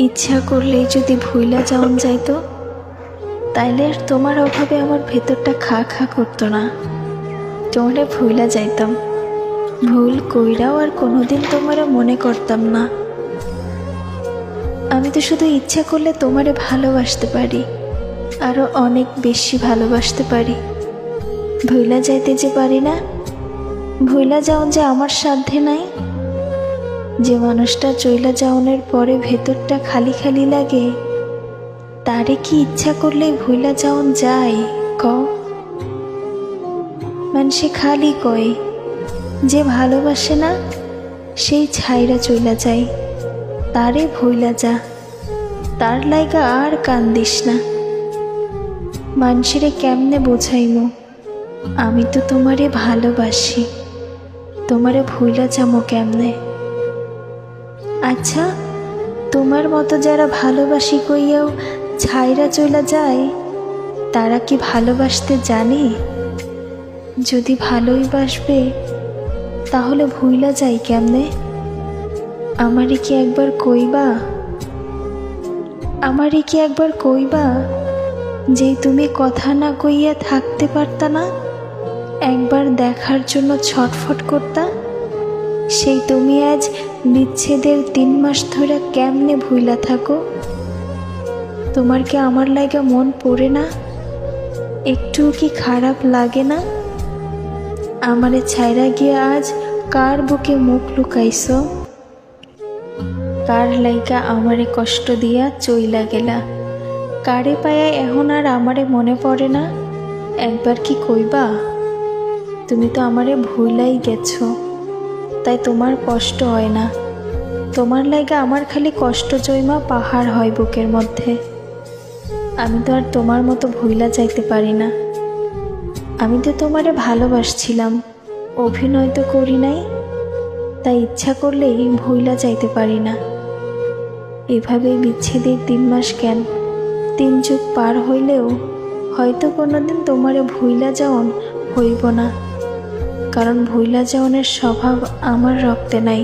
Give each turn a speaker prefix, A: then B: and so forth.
A: ইচ্ছা করলেই যদি ভুইলা যাওন যাইতো, তাইলে আর তোমার অভাবে আমার ভেতরটা খা খা করতো না। তোমারে ভুইলা যাইতাম, ভুল কইরাও আর কোনোদিন তোমারে মনে করতাম না। আমি তো শুধু ইচ্ছা করলে তোমারে ভালোবাসতে পারি, আরো অনেক বেশি ভালোবাসতে পারি। ভুইলা যাইতে যে পারি না, ভুইলা যাওন যে আমার সাধ্যে নাই। যে মানুষটা চইলা যাওনের পরে ভেতরটা খালি খালি লাগে, তারে কি ইচ্ছা করলেই ভুইলা যাওন যায়? কও। মানুষে খালি কয়, যে ভালোবাসে না সেই ছাইরা চইলা যায়, তারে ভুইলা যা, তার লাইগা আর কান্দিস না। মানুষেরে কেমনে বোঝাইমু আমি তো তোমারে ভালোবাসি, তোমারে ভুইলা যামো কেমনে? আচ্ছা, তোমার মতো যারা ভালোবাসি কইয়াও ছাইরা চইলা যায়, তারা কি ভালোবাসতে জানে? যদি ভালোই বাসবে তাহলে ভুইলা যাই কেমনে? আমারে কি একবার কইবা, আমারে কি একবার কইবা যে তুমি কথা না কইয়া থাকতে পারতা না? একবার দেখার জন্য ছটফট করতা। সেই তুমি আজ বিচ্ছেদের 3 মাস ধরে কেমনে ভুইলা থাকো? তোমার কি আমার লাগা মন পড়ে না? একটু কি খারাপ লাগে না? আমারে ছাইরা গিয়া আজ কার বুকে মুখ লুকাইছো? কার লাইগা আমারে কষ্ট দিয়া চইলা গেলা? কারে পায়া এখন আর আমারে মনে পড়ে না? একবার কি কইবা? তুমি তো আমারে ভুলাই গেছো, তাই তোমার কষ্ট হয় না। তোমার লাইগা আমার খালি কষ্ট জয়মা পাহাড় হয় বুকের মধ্যে। আমি তো আর তোমার মতো ভুইলা যাইতে পারি না। আমি তো তোমারে ভালোবাসছিলাম, অভিনয় তো করি নাই, তাই ইচ্ছা করলেই ভুইলা যাইতে পারি না। এভাবে বিচ্ছেদের 3 মাস কেন, 3 যুগ পার হইলেও হয়তো কোনোদিন তোমারে ভুইলা যাওন হইব না, কারণ ভুইলা যাওনের স্বভাব আমার রক্তে নাই।